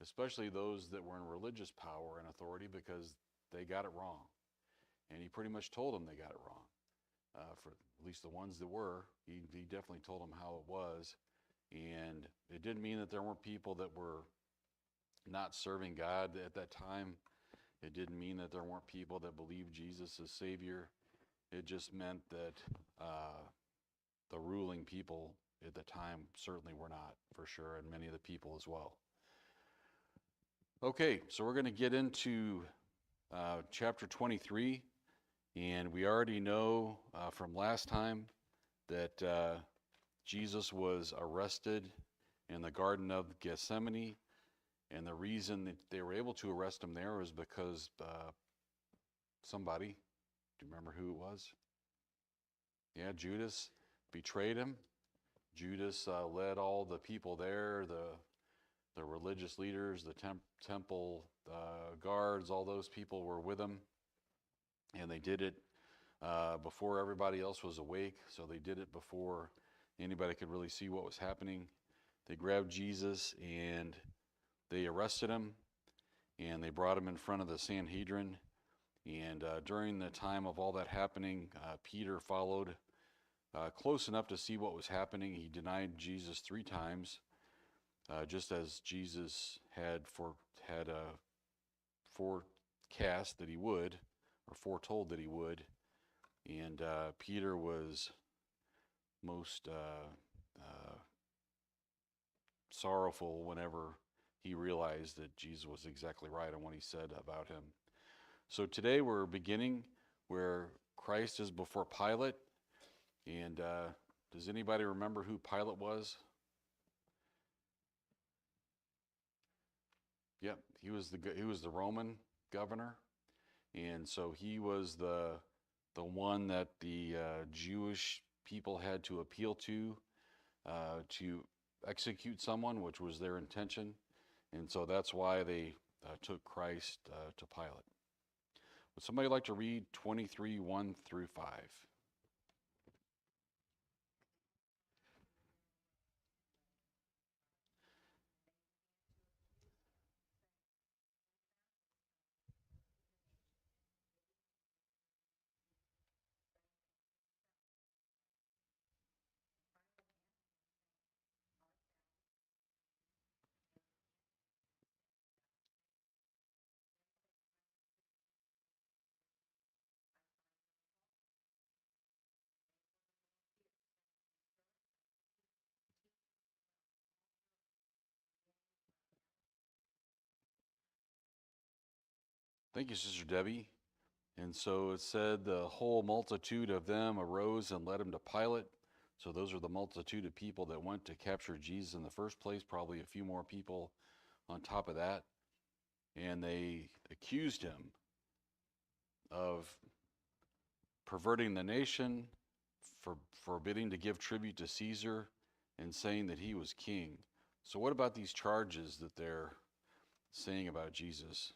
especially those that were in religious power and authority, because they got it wrong. And he pretty much told them they got it wrong. For at least the ones that were, he definitely told them how it was. And it didn't mean that there weren't people that were not serving God at that time. It didn't mean that there weren't people that believed Jesus as Savior. It just meant that the ruling people at the time certainly were not, for sure, and many of the people as well. Okay, so we're going to get into chapter 23, and we already know from last time that Jesus was arrested in the Garden of Gethsemane, and the reason that they were able to arrest him there was because somebody, do you remember who it was? Yeah, Judas betrayed him. Judas led all the people there, the religious leaders, the temple guards, all those people were with him. And they did it before everybody else was awake, so they did it before anybody could really see what was happening. They grabbed Jesus and they arrested him, and they brought him in front of the Sanhedrin. And during the time of all that happening, Peter followed close enough to see what was happening. He denied Jesus 3 times, just as Jesus had forecast that he would, or foretold that he would. And Peter was most sorrowful whenever he realized that Jesus was exactly right on what he said about him. So today we're beginning where Christ is before Pilate. And does anybody remember who Pilate was? Yep, he was the Roman governor, and so he was the one that the Jewish people had to appeal to execute someone, which was their intention, and so that's why they took Christ to Pilate. Would somebody like to read 23, 1 through 5? Thank you, Sister Debbie. And so it said the whole multitude of them arose and led him to Pilate. So those are the multitude of people that went to capture Jesus in the first place, probably a few more people on top of that. And they accused him of perverting the nation, for forbidding to give tribute to Caesar, and saying that he was king. So what about these charges that they're saying about Jesus?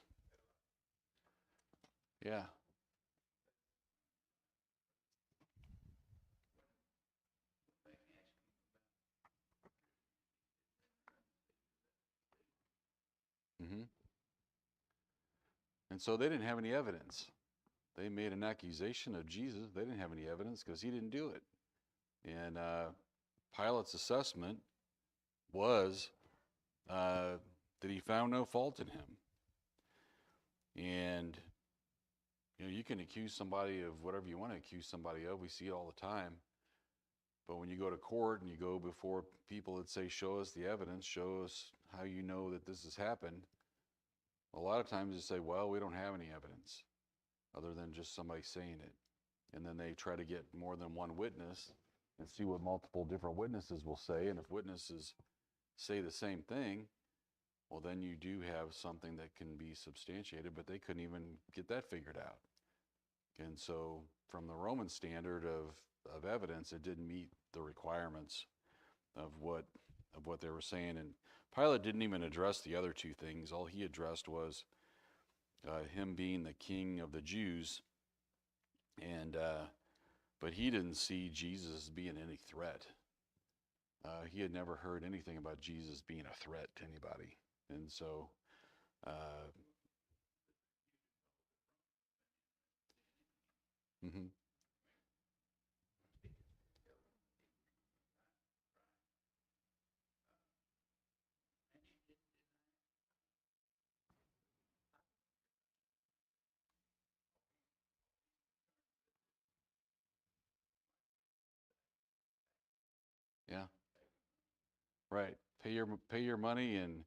Yeah. hmm And so they didn't have any evidence. They made an accusation of Jesus. They didn't have any evidence because he didn't do it. And Pilate's assessment was that he found no fault in him. And you can accuse somebody of whatever you want to accuse somebody of. We see it all the time. But when you go to court and you go before people that say, show us the evidence, show us how you know that this has happened, a lot of times they say, well, we don't have any evidence other than just somebody saying it. And then they try to get more than one witness and see what multiple different witnesses will say. And if witnesses say the same thing, well, then you do have something that can be substantiated, but they couldn't even get that figured out. And so from the Roman standard of evidence, it didn't meet the requirements of what they were saying. And Pilate didn't even address the other 2 things. All he addressed was him being the king of the Jews, and but he didn't see Jesus as being any threat. He had never heard anything about Jesus being a threat to anybody. And so, uh, mhm, yeah, right. Pay your money and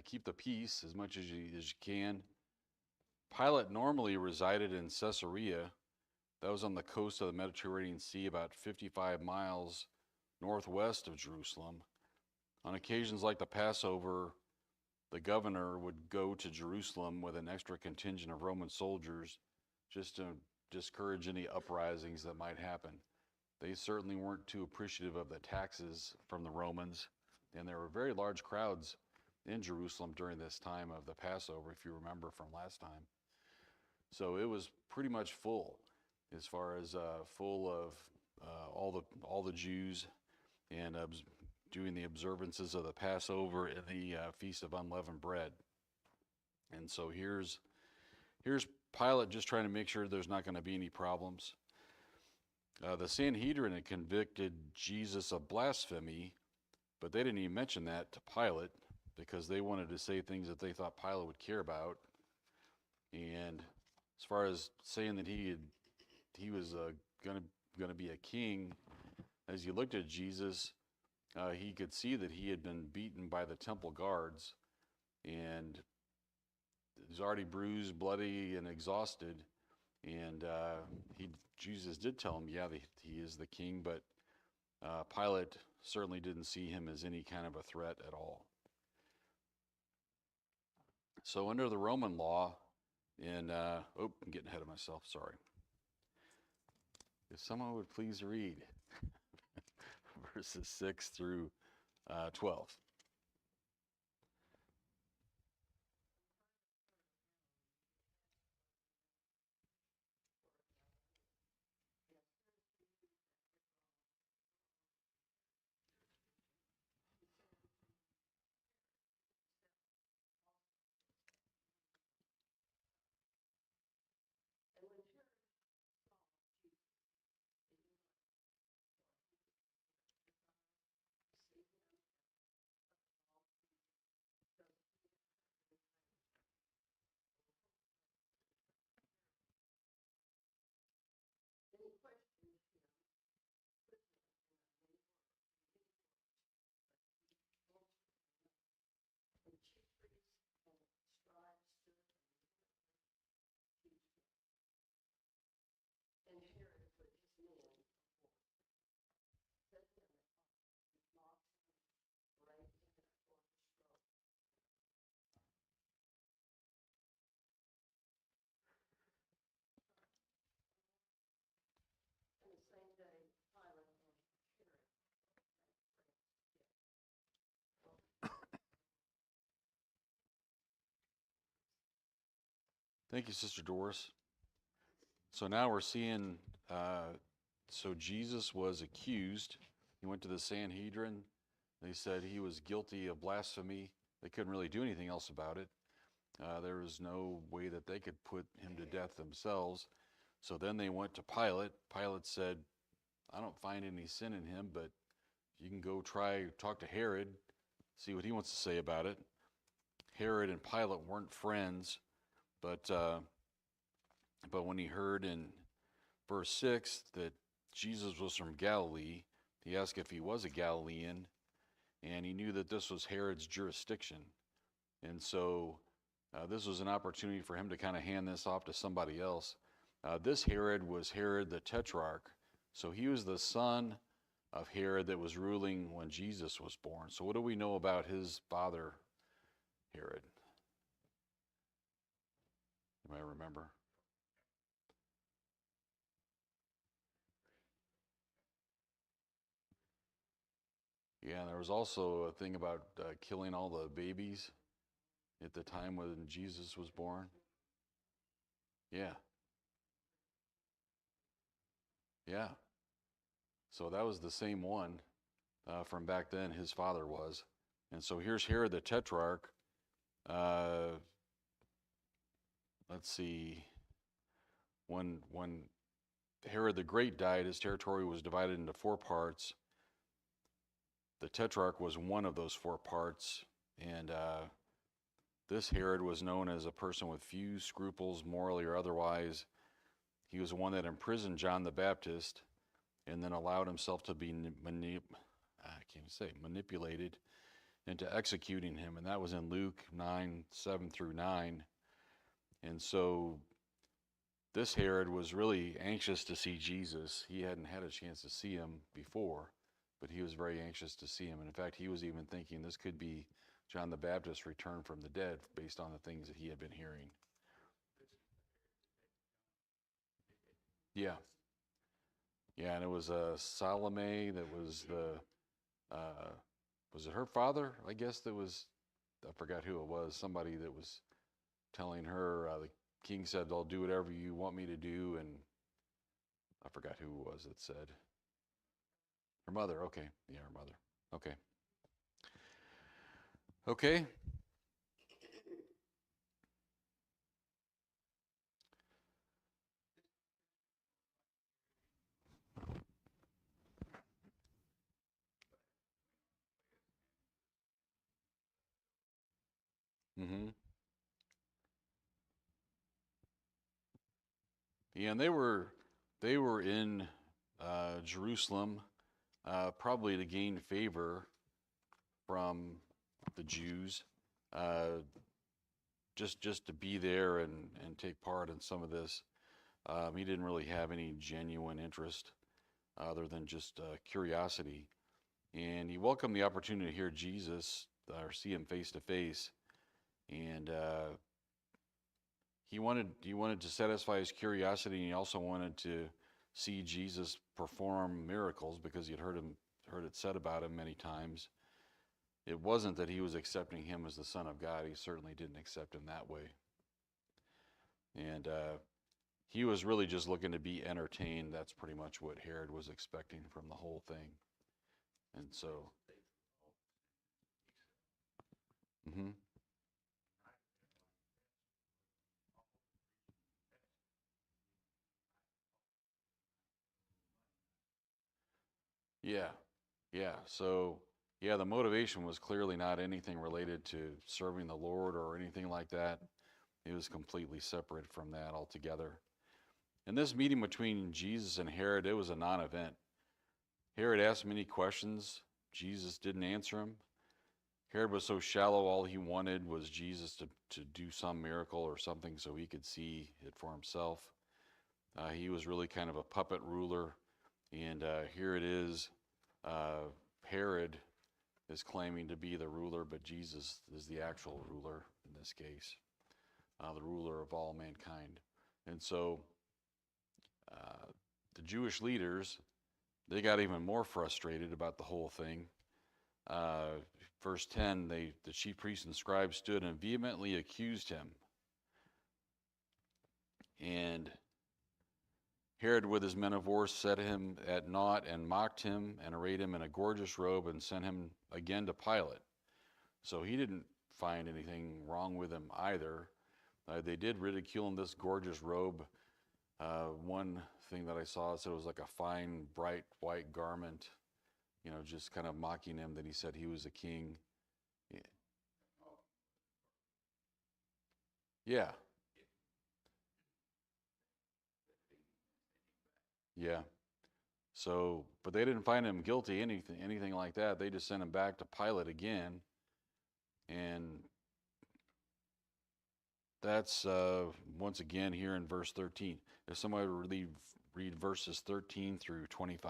keep the peace as much as you can. Pilate normally resided in Caesarea. That was on the coast of the Mediterranean Sea, about 55 miles northwest of Jerusalem. On occasions like the Passover, the governor would go to Jerusalem with an extra contingent of Roman soldiers just to discourage any uprisings that might happen. They certainly weren't too appreciative of the taxes from the Romans, and there were very large crowds in Jerusalem during this time of the Passover, if you remember from last time. So it was pretty much full, as far as full of all the Jews and doing the observances of the Passover and the Feast of Unleavened Bread. And so here's Pilate just trying to make sure there's not going to be any problems. The Sanhedrin had convicted Jesus of blasphemy, but they didn't even mention that to Pilate because they wanted to say things that they thought Pilate would care about. And as far as saying that he was gonna be a king, as you looked at Jesus, he could see that he had been beaten by the temple guards, and he's already bruised, bloody, and exhausted. And Jesus did tell him, yeah, that he is the king, but Pilate certainly didn't see him as any kind of a threat at all. So under the Roman law, I'm getting ahead of myself, sorry. If someone would please read verses 6 through 12. Thank you, Sister Doris. So now we're seeing, so Jesus was accused. He went to the Sanhedrin. They said he was guilty of blasphemy. They couldn't really do anything else about it. There was no way that they could put him to death themselves. So then they went to Pilate. Pilate said, I don't find any sin in him, but you can go talk to Herod, see what he wants to say about it. Herod and Pilate weren't friends, but when he heard in verse 6 that Jesus was from Galilee, he asked if he was a Galilean, and he knew that this was Herod's jurisdiction. And so this was an opportunity for him to kind of hand this off to somebody else. This Herod was Herod the Tetrarch. So he was the son of Herod that was ruling when Jesus was born. So what do we know about his father, Herod? You might remember. Yeah, and there was also a thing about killing all the babies at the time when Jesus was born. Yeah, yeah. So that was the same one from back then, his father was. And so here's Herod the Tetrarch. Uh, let's see. When Herod the Great died, his territory was divided into four parts. The Tetrarch was one of those four parts, and this Herod was known as a person with few scruples, morally or otherwise. He was the one that imprisoned John the Baptist, and then allowed himself to be manipulated into executing him, and that was in Luke 9:7-9. And so this Herod was really anxious to see Jesus. He hadn't had a chance to see him before, but he was very anxious to see him. And in fact, he was even thinking this could be John the Baptist's return from the dead based on the things that he had been hearing. Yeah. Yeah, and it was Salome that was was it her father? I guess that was, I forgot who it was, somebody that was telling her, the king said, I'll do whatever you want me to do, and I forgot who it was that said. Her mother, okay. Yeah, her mother. Okay. Okay. Mm-hmm. Yeah, and they were in Jerusalem, probably to gain favor from the Jews, uh, just to be there and take part in some of this. He didn't really have any genuine interest other than just curiosity, and he welcomed the opportunity to hear Jesus or see him face to face, and he wanted to satisfy his curiosity, and he also wanted to see Jesus perform miracles because he had heard it said about him many times. It wasn't that he was accepting him as the Son of God. He certainly didn't accept him that way. And he was really just looking to be entertained. That's pretty much what Herod was expecting from the whole thing. And so, hmm yeah, yeah. So, yeah, the motivation was clearly not anything related to serving the Lord or anything like that. It was completely separate from that altogether. And this meeting between Jesus and Herod, it was a non event. Herod asked many questions. Jesus didn't answer him. Herod was so shallow, all he wanted was Jesus to do some miracle or something so he could see it for himself. He was really kind of a puppet ruler. And here it is. Uh, Herod is claiming to be the ruler, but Jesus is the actual ruler in this case, the ruler of all mankind. And so uh, the Jewish leaders, they got even more frustrated about the whole thing. Uh, Verse 10, the chief priests and scribes stood and vehemently accused him. And Herod, with his men of war, set him at naught and mocked him and arrayed him in a gorgeous robe and sent him again to Pilate. So he didn't find anything wrong with him either. They did ridicule him, this gorgeous robe. One thing that I saw said it was like a fine, bright white garment, just kind of mocking him that he said he was a king. Yeah, yeah. So, but they didn't find him guilty, anything like that. They just sent him back to Pilate again, and that's once again here in verse 13. If somebody would read verses 13-25.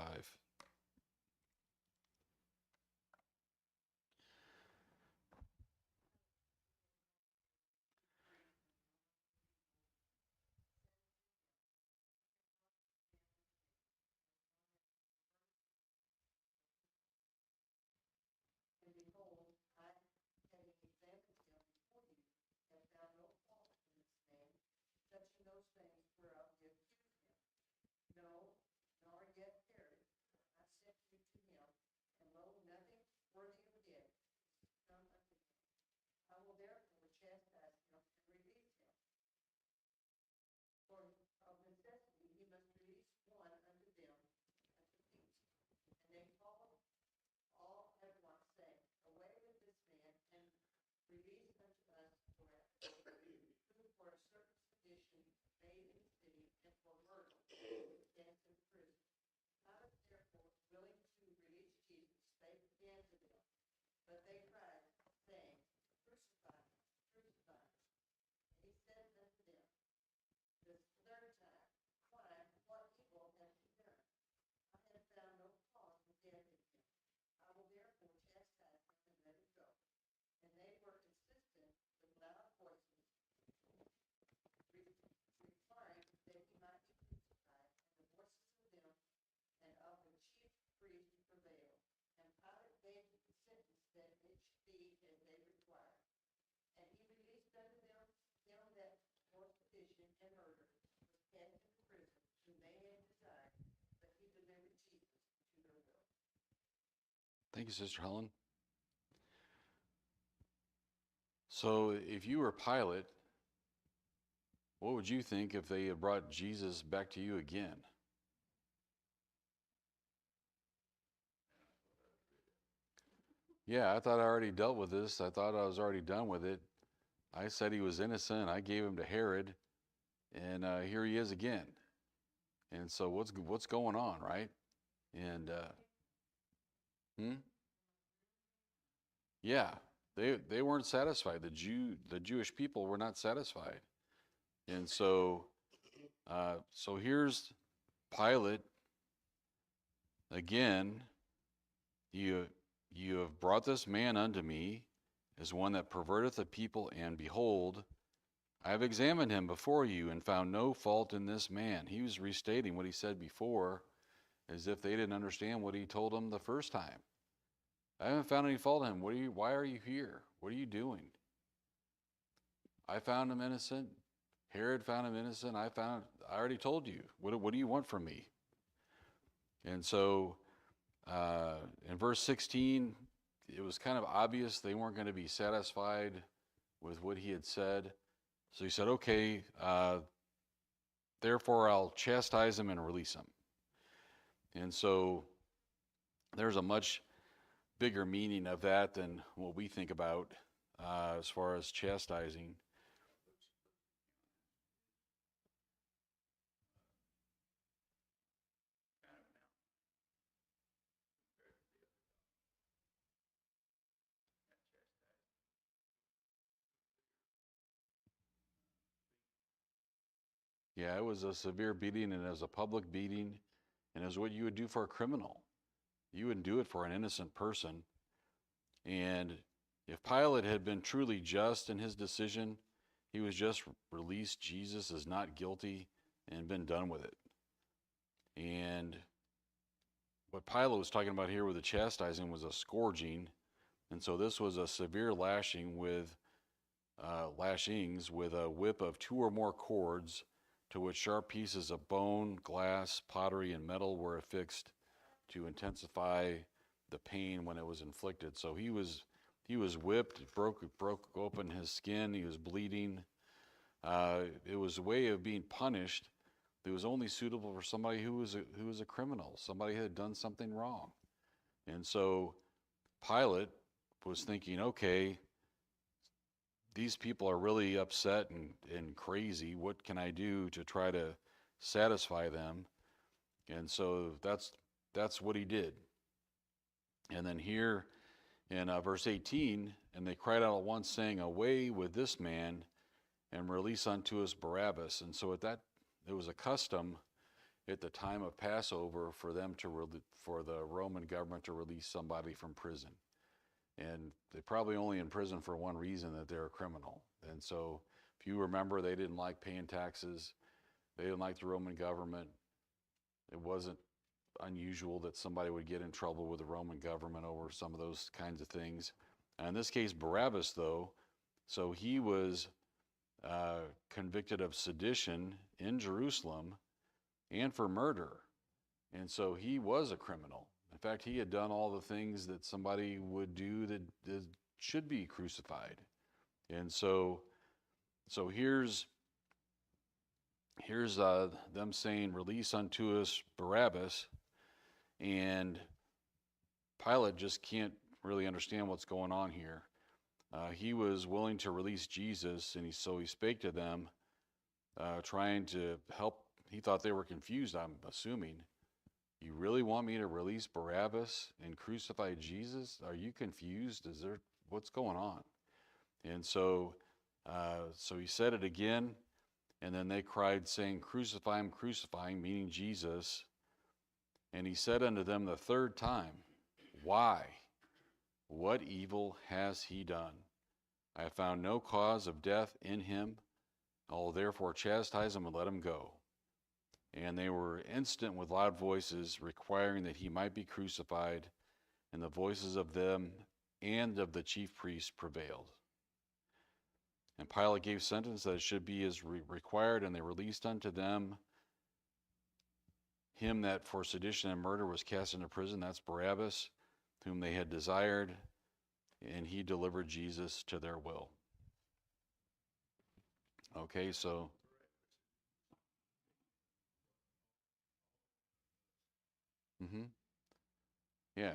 Thank you, Sister Helen. So, if you were Pilate, what would you think if they had brought Jesus back to you again? Yeah, I thought I already dealt with this. I thought I was already done with it. I said he was innocent. I gave him to Herod, and here he is again. And so, what's going on, right? And hmm? Yeah, they weren't satisfied. The Jewish people were not satisfied, and so here's Pilate again. You you have brought this man unto me as one that perverteth the people, and behold, I have examined him before you and found no fault in this man. He was restating what he said before, as if they didn't understand what he told them the first time. I haven't found any fault in him. Why are you here? What are you doing? I found him innocent. Herod found him innocent. I already told you. What do you want from me? And so in verse 16, it was kind of obvious they weren't going to be satisfied with what he had said. So he said, okay, therefore I'll chastise him and release him. And so there's a much bigger meaning of that than what we think about as far as chastising. Yeah, it was a severe beating, and it was a public beating, and it was what you would do for a criminal. You wouldn't do it for an innocent person. And if Pilate had been truly just in his decision, he was just released Jesus as not guilty and been done with it. And what Pilate was talking about here with the chastising was a scourging. And so this was a severe lashing with lashings with a whip of 2 or more cords, to which sharp pieces of bone, glass, pottery, and metal were affixed to intensify the pain when it was inflicted. So he was whipped, broke open his skin, he was bleeding. It was a way of being punished that was only suitable for somebody who was a criminal, somebody who had done something wrong. And so Pilate was thinking, okay, these people are really upset and crazy. What can I do to try to satisfy them? And so that's what he did. And then here in verse 18, and they cried out at once, saying, away with this man, and release unto us Barabbas. And so it was a custom at the time of Passover for them for the Roman government to release somebody from prison. And they probably only in prison for one reason, that they're a criminal. And so if you remember, they didn't like paying taxes. They didn't like the Roman government. It wasn't unusual that somebody would get in trouble with the Roman government over some of those kinds of things. And in this case, Barabbas, though, so he was convicted of sedition in Jerusalem and for murder. And so he was a criminal. In fact, he had done all the things that somebody would do that should be crucified. And so here's them saying, release unto us Barabbas. And Pilate just can't really understand what's going on here. He was willing to release Jesus, and so he spake to them, trying to help. He thought they were confused, I'm assuming. You really want me to release Barabbas and crucify Jesus? Are you confused? What's going on? And so he said it again, and then they cried, saying, crucify him, crucifying, meaning Jesus. And he said unto them the third time, why? What evil has he done? I have found no cause of death in him. I will therefore chastise him and let him go. And they were instant with loud voices, requiring that he might be crucified. And the voices of them and of the chief priests prevailed. And Pilate gave sentence that it should be as required, and they released unto them him that for sedition and murder was cast into prison, that's Barabbas. whom they had desired, and he delivered Jesus to their will. Okay, so hmm yeah,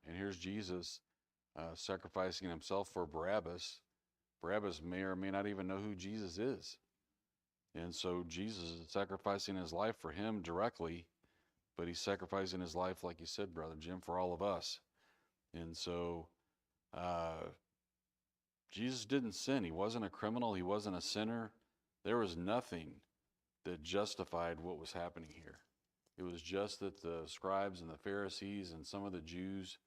and here's Jesus sacrificing himself for Barabbas. Barabbas may or may not even know who Jesus is. And so Jesus is sacrificing his life for him directly, but he's sacrificing his life, like you said, Brother Jim, for all of us. And so uh, Jesus didn't sin. He wasn't a criminal. He wasn't a sinner. There was nothing that justified what was happening here. It was just that the scribes and the Pharisees and some of the Jews,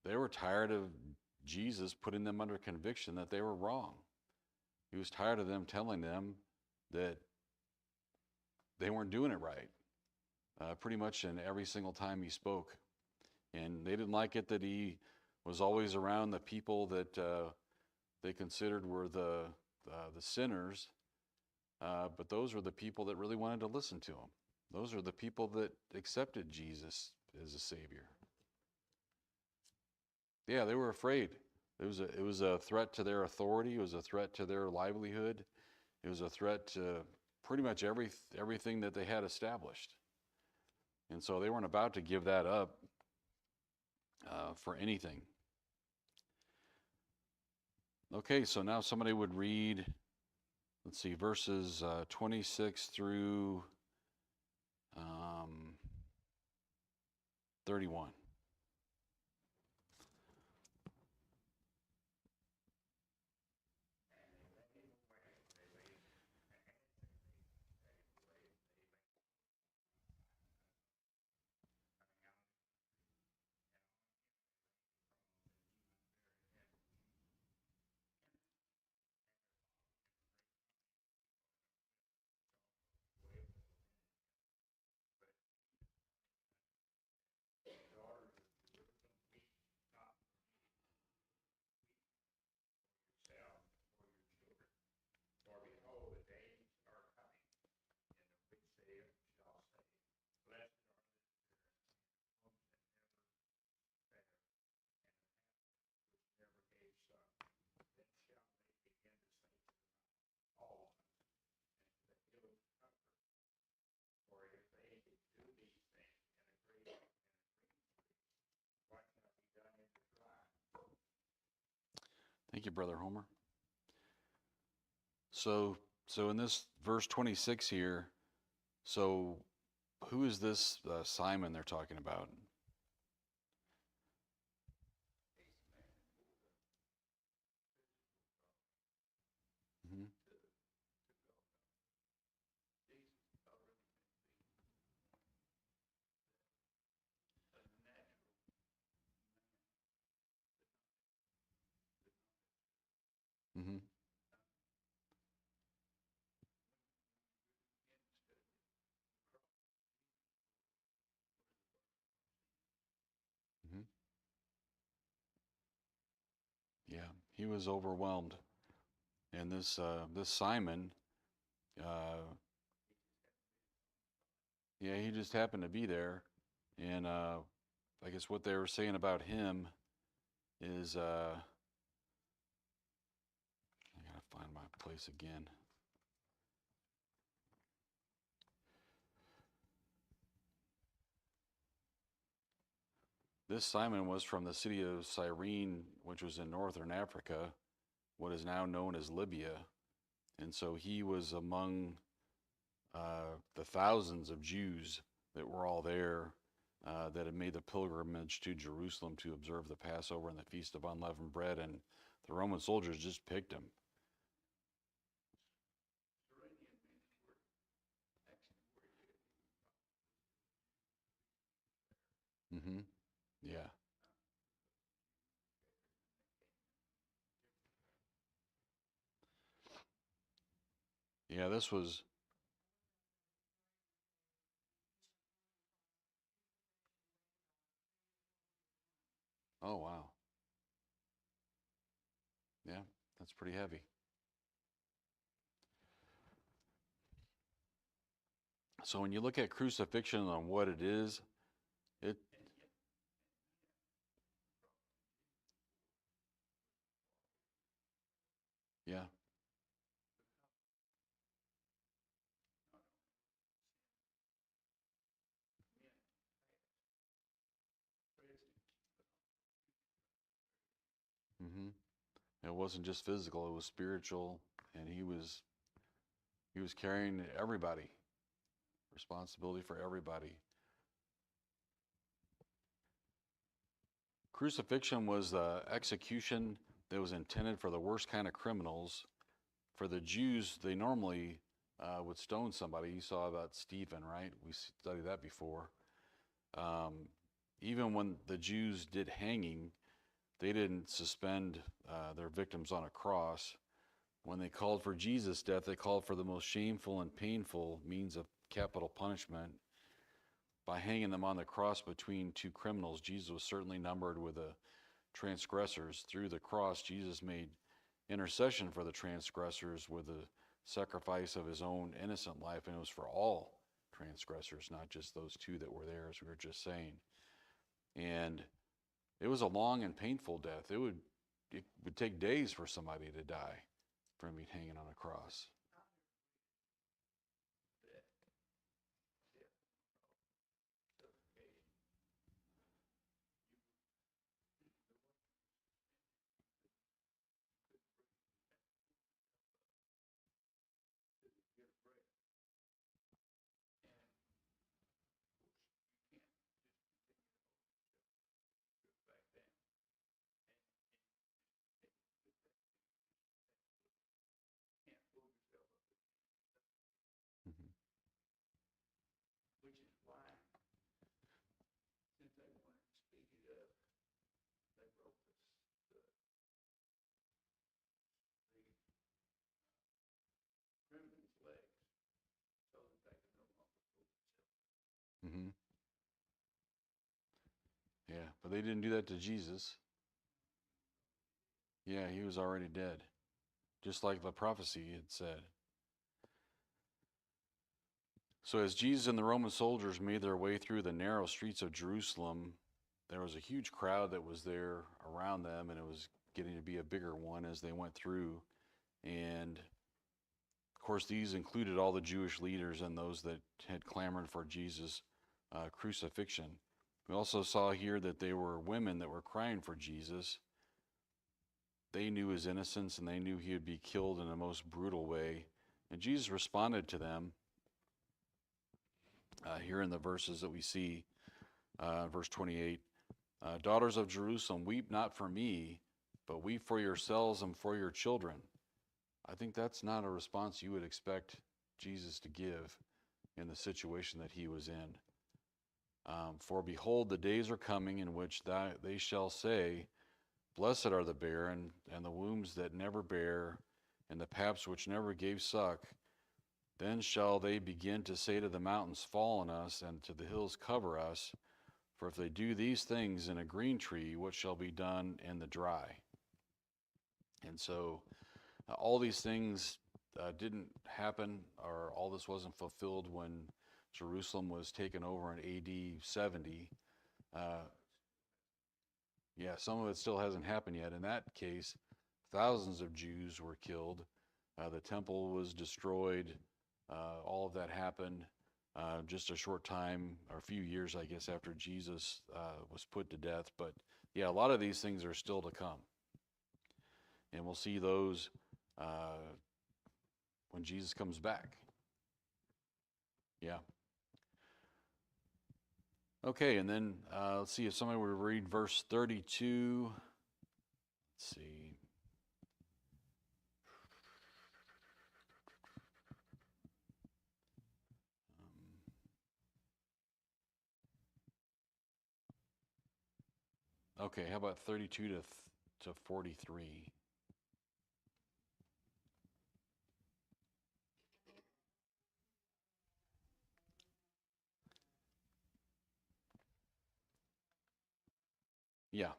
they were tired of Jesus putting them under conviction that they were wrong. He was tired of them telling them that they weren't doing it right, pretty much in every single time he spoke. And they didn't like it that he was always around the people that they considered were the sinners, but those were the people that really wanted to listen to him. Those are the people that accepted Jesus as a Savior. Yeah, they were afraid. It was a threat to their authority. It was a threat to their livelihood. It was a threat to pretty much everything that they had established. And so they weren't about to give that up for anything. Okay, so now somebody would read, let's see, verses 26 through 31. Thank you, Brother Homer. So, so in this verse 26 here, so who is this Simon they're talking about? Hmm. Hmm. Hmm. Yeah, he was overwhelmed, and this Simon, uh, yeah, he just happened to be there, and I guess what they were saying about him is I gotta find my place again. This Simon was from the city of Cyrene, which was in northern Africa, what is now known as Libya. And so he was among the thousands of Jews that were all there that had made the pilgrimage to Jerusalem to observe the Passover and the Feast of Unleavened Bread. And the Roman soldiers just picked him. Hmm. Yeah. Yeah, this was, oh, wow. Yeah, that's pretty heavy. So when you look at crucifixion and what it is, it yeah. hmm It wasn't just physical; it was spiritual, and he was carrying everybody, responsibility for everybody. Crucifixion was the execution that was intended for the worst kind of criminals. For the Jews, they normally would stone somebody. You saw about Stephen, right? We studied that before. Um, Even when the Jews did hanging, they didn't suspend their victims on a cross. When they called for Jesus' death, they called for the most shameful and painful means of capital punishment by hanging them on the cross between two criminals. Jesus was certainly numbered with the transgressors. Through the cross, Jesus made intercession for the transgressors with the sacrifice of his own innocent life, and it was for all transgressors, not just those two that were there, as we were just saying. And it was a long and painful death. It would take days for somebody to die from being hanging on a cross. Mhm. Mhm. Yeah, but they didn't do that to Jesus. Yeah, he was already dead, just like the prophecy had said. So as Jesus and the Roman soldiers made their way through the narrow streets of Jerusalem, there was a huge crowd that was there around them, and it was getting to be a bigger one as they went through. And of course, these included all the Jewish leaders and those that had clamored for Jesus' crucifixion. We also saw here that there were women that were crying for Jesus. They knew his innocence and they knew he would be killed in the most brutal way. And Jesus responded to them here in the verses that we see, verse 28. Daughters of Jerusalem, weep not for me, but weep for yourselves and for your children. I think that's not a response you would expect Jesus to give in the situation that he was in. For behold, the days are coming in which they shall say, blessed are the barren, and the wombs that never bare, and the paps which never gave suck. Then shall they begin to say to the mountains, fall on us, and to the hills, cover us. For if they do these things in a green tree, what shall be done in the dry? And so all these things didn't happen, or all this wasn't fulfilled when Jerusalem was taken over in AD 70. Uh, yeah, some of it still hasn't happened yet. In that case, thousands of Jews were killed. The temple was destroyed. All of that happened just a short time, or a few years, I guess, after Jesus was put to death. But yeah, a lot of these things are still to come. And we'll see those when Jesus comes back. Yeah. Okay, and then let's see if somebody would read verse 32. Let's see. Okay, how about 32 to 43? Yeah.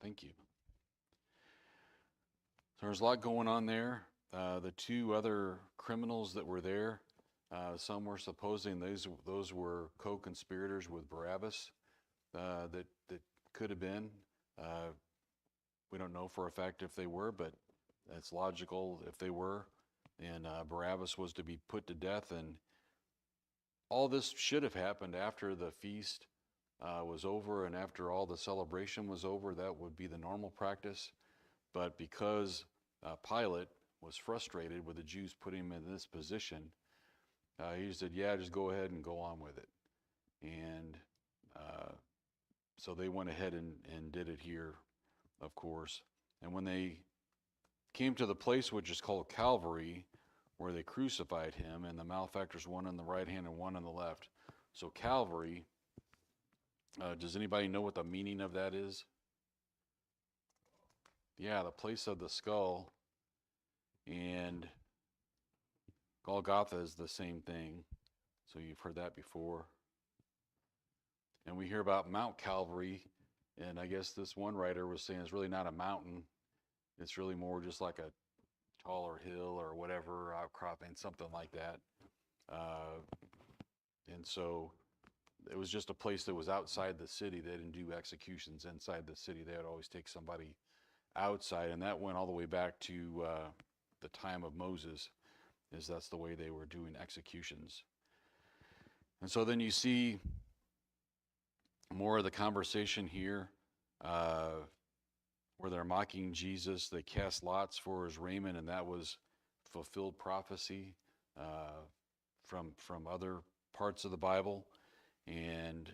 Thank you. So there's a lot going on there. The two other criminals that were there, some were supposing those were co-conspirators with Barabbas. That could have been. Uh, we don't know for a fact if they were, but it's logical if they were. And Barabbas was to be put to death, and all this should have happened after the feast was over and after all the celebration was over. That would be the normal practice. But because Pilate was frustrated with the Jews putting him in this position, he said, yeah, just go ahead and go on with it. And so they went ahead and did it here, of course. And when they came to the place which is called Calvary, where they crucified him, and the malefactors, one on the right hand and one on the left. So Calvary, does anybody know what the meaning of that is? Yeah, the place of the skull. And Golgotha is the same thing. So you've heard that before. And we hear about Mount Calvary, and I guess this one writer was saying it's really not a mountain. It's really more just like a taller hill or whatever, outcropping, something like that. And so it was just a place that was outside the city. They didn't do executions inside the city. They would always take somebody outside, and that went all the way back to the time of Moses, is that's the way they were doing executions. And so then you see more of the conversation here, where they're mocking Jesus. They cast lots for his raiment, and that was fulfilled prophecy from other parts of the Bible. And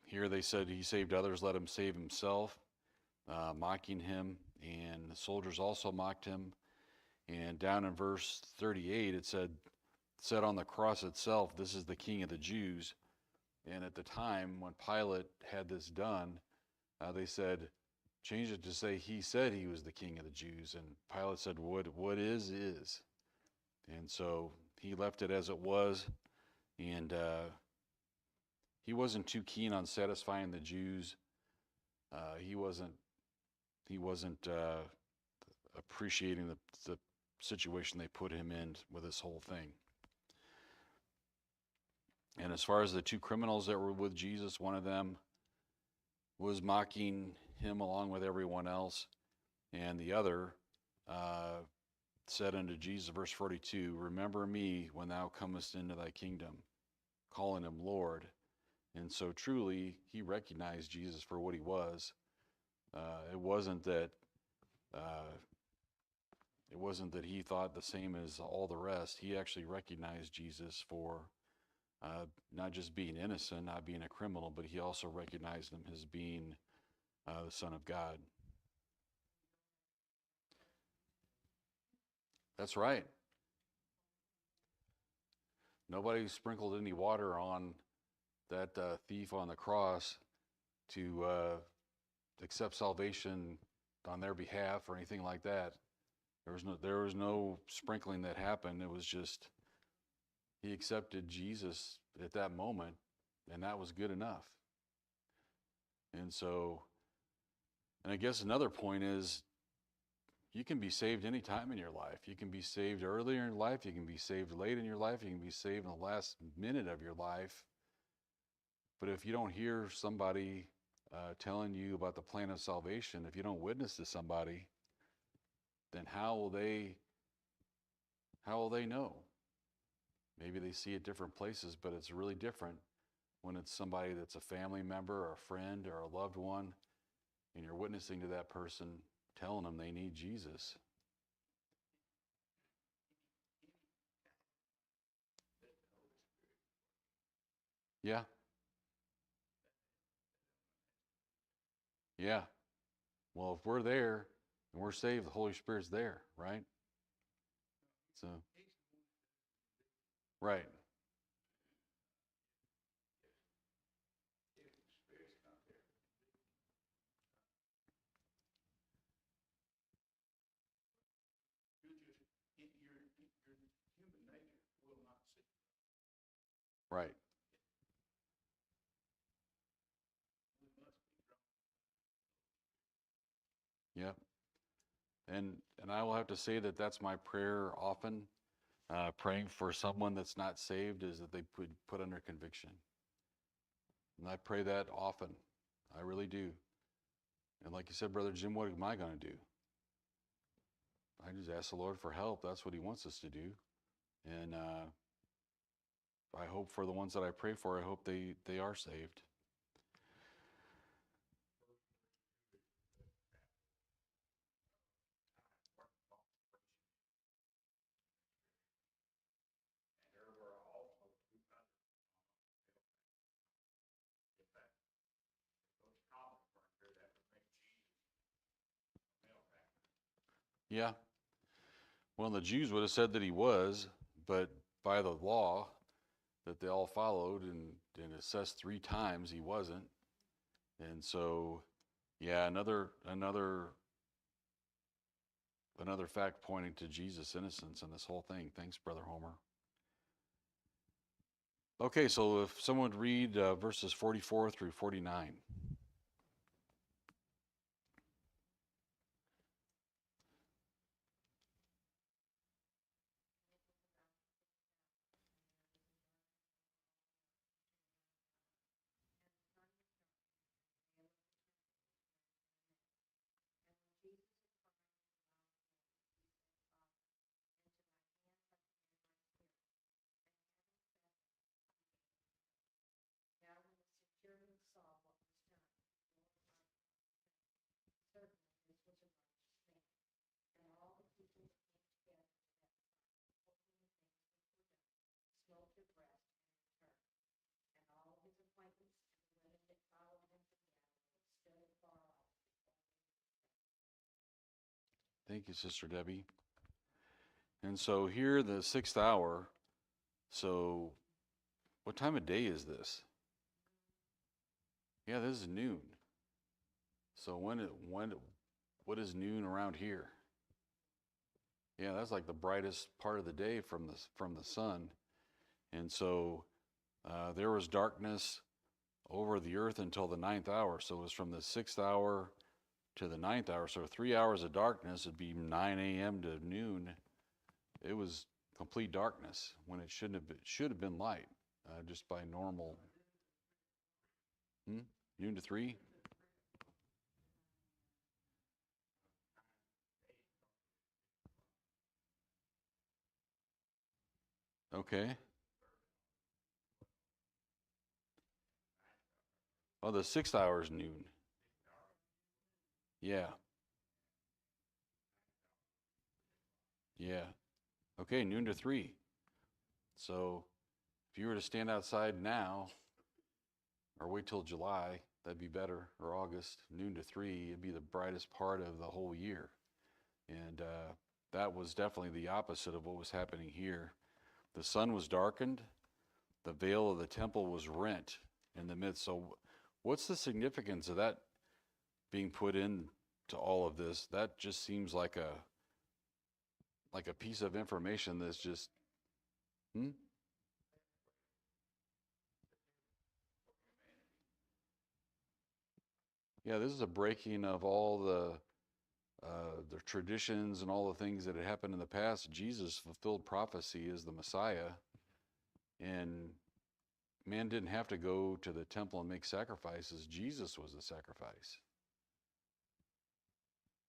here they said, he saved others, let him save himself, mocking him. And the soldiers also mocked him. And down in verse 38, it said on the cross itself, this is the King of the Jews. And at the time when Pilate had this done, they said, change it to say he said he was the King of the Jews. And Pilate said, what is. And so he left it as it was. And he wasn't too keen on satisfying the Jews. He wasn't appreciating the situation they put him in with this whole thing. And as far as the two criminals that were with Jesus, one of them was mocking him along with everyone else, and the other said unto Jesus, verse 42, remember me when thou comest into thy kingdom, calling him Lord. And so truly, he recognized Jesus for what he was. It wasn't that he thought the same as all the rest. He actually recognized Jesus for not just being innocent, not being a criminal, but he also recognized him as being the Son of God. That's right. Nobody sprinkled any water on that thief on the cross to accept salvation on their behalf or anything like that. There was no sprinkling that happened. It was just he accepted Jesus at that moment, and that was good enough. And so, and I guess another point is, you can be saved any time in your life. You can be saved earlier in life. You can be saved late in your life. You can be saved in the last minute of your life. But if you don't hear somebody telling you about the plan of salvation, if you don't witness to somebody, then how will they know? Maybe they see it different places, but it's really different when it's somebody that's a family member or a friend or a loved one, and you're witnessing to that person, telling them they need Jesus. Yeah. Yeah. Well, if we're there and we're saved, the Holy Spirit's there, right? So, right. Right. And I will have to say that that's my prayer often. Praying for someone that's not saved is that they put under conviction. And I pray that often. I really do. And like you said, Brother Jim, what am I going to do? I just ask the Lord for help. That's what he wants us to do. And I hope for the ones that I pray for, I hope they are saved. Yeah. Well, the Jews would have said that he was, but by the law that they all followed and assessed 3 times, he wasn't. And so, yeah, another fact pointing to Jesus' innocence in this whole thing. Thanks, Brother Homer. Okay, so if someone would read verses 44 through 49. Thank you, Sister Debbie. And so here, the 6th hour. So, what time of day is this? Yeah, this is noon. So what is noon around here? Yeah, that's like the brightest part of the day from the sun. And so there was darkness over the earth until the 9th hour. So it was from the 6th hour to the 9th hour. So 3 hours of darkness would be 9 a.m. to noon. It was complete darkness when it should have been light, just by normal. Noon to 3. Okay. Oh, the 6th hour is noon. Yeah. Yeah. Okay, noon to 3. So if you were to stand outside now, or wait till July, that'd be better, or August, noon to 3, it'd be the brightest part of the whole year. And that was definitely the opposite of what was happening here. The sun was darkened, the veil of the temple was rent in the midst. So, what's the significance of that being put into all of this? That just seems like a piece of information that's just, hmm? Yeah, this is a breaking of all the traditions and all the things that had happened in the past. Jesus fulfilled prophecy as the Messiah, and man didn't have to go to the temple and make sacrifices. Jesus was the sacrifice.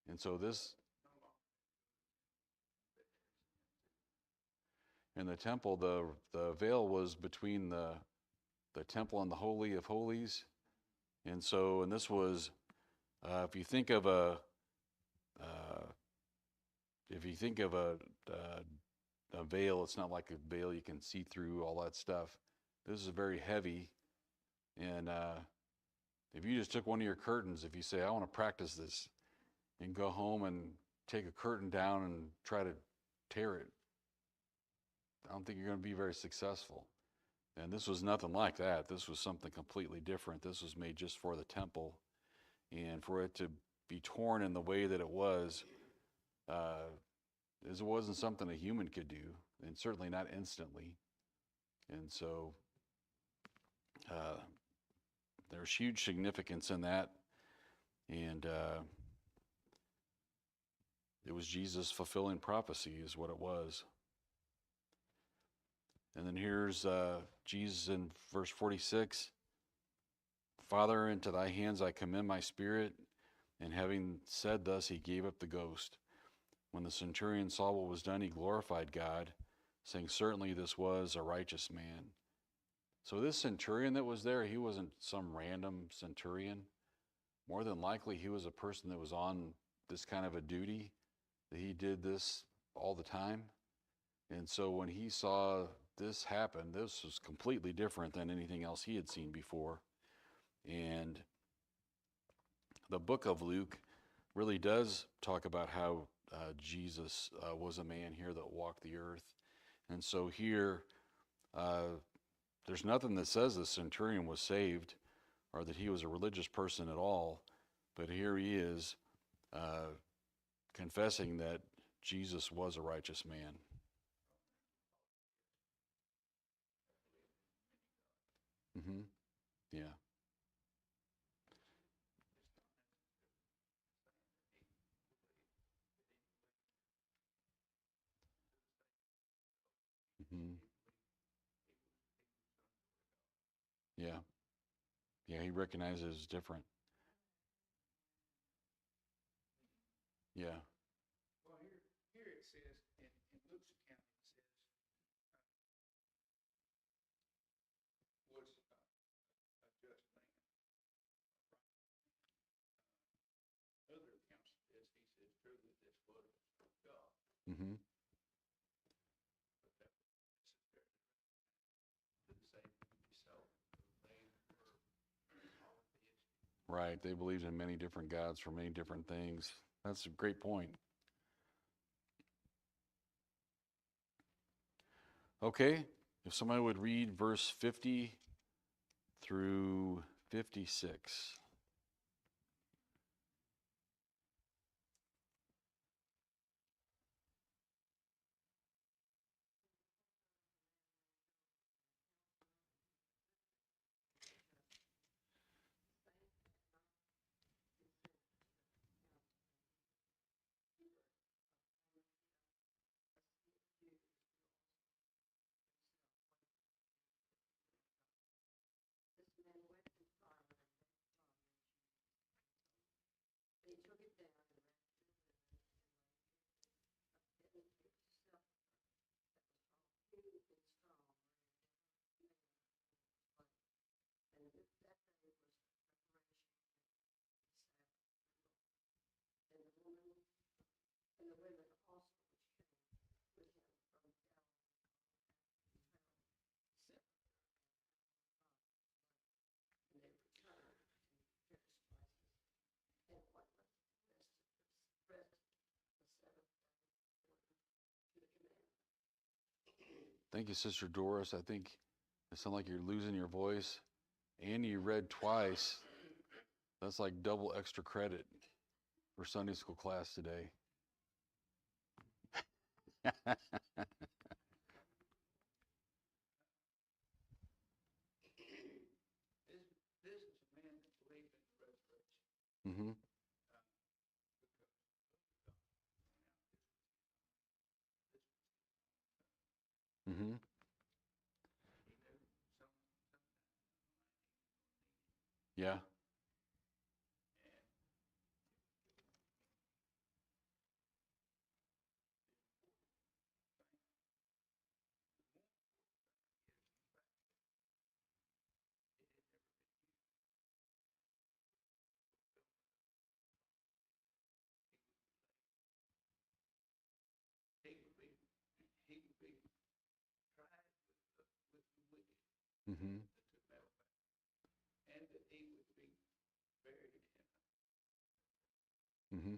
And so this, in the temple, the veil was between the temple and the Holy of Holies. And this was, if you think of uh, a veil, it's not like a veil you can see through all that stuff. This is very heavy, and if you just took one of your curtains, if you say, I want to practice this, and go home and take a curtain down and try to tear it, I don't think you're going to be very successful. And this was nothing like that. This was something completely different. This was made just for the temple, and for it to be torn in the way that it was, it wasn't something a human could do, and certainly not instantly. And so there's huge significance in that. And it was Jesus fulfilling prophecy is what it was. And then here's Jesus in verse 46. Father, into thy hands I commend my spirit. And having said thus, he gave up the ghost. When the centurion saw what was done, he glorified God, saying, certainly this was a righteous man. So this centurion that was there, he wasn't some random centurion. More than likely, he was a person that was on this kind of a duty, that he did this all the time. And so when he saw this happen, this was completely different than anything else he had seen before. And the book of Luke really does talk about how Jesus was a man here that walked the earth. And so here, there's nothing that says the centurion was saved or that he was a religious person at all. But here he is confessing that Jesus was a righteous man. Mm-hmm. Yeah. Mm-hmm. Yeah. Yeah, he recognizes it as different. Yeah. Well, here it says, in Luke's account, it says, was a just man. Other accounts of this, he says, truly this was from God. Mm-hmm. But that necessarily to say so. They were monotheistic. Right. They believed in many different gods for many different things. That's a great point. Okay. If somebody would read verse 50 through 56. Thank you, Sister Doris. I think it sounds like you're losing your voice. And you read twice. That's like double extra credit for Sunday school class today. This is a man that believed in the resurrection. Mm-hmm. Mm-hmm. Yeah. He would be tried with the wicked Mm-hmm. that took Malachi, and that he would be buried in Mm-hmm.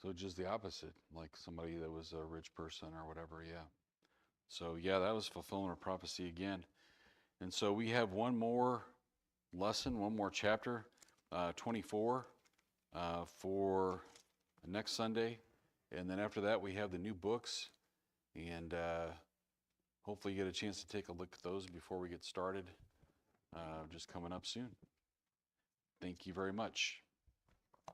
So just the opposite, like somebody that was a rich person or whatever, yeah. So yeah, that was fulfillment of prophecy again. And so we have one more lesson, one more chapter, 24, for next Sunday. And then after that, we have the new books. And hopefully you get a chance to take a look at those before we get started, just coming up soon. Thank you very much.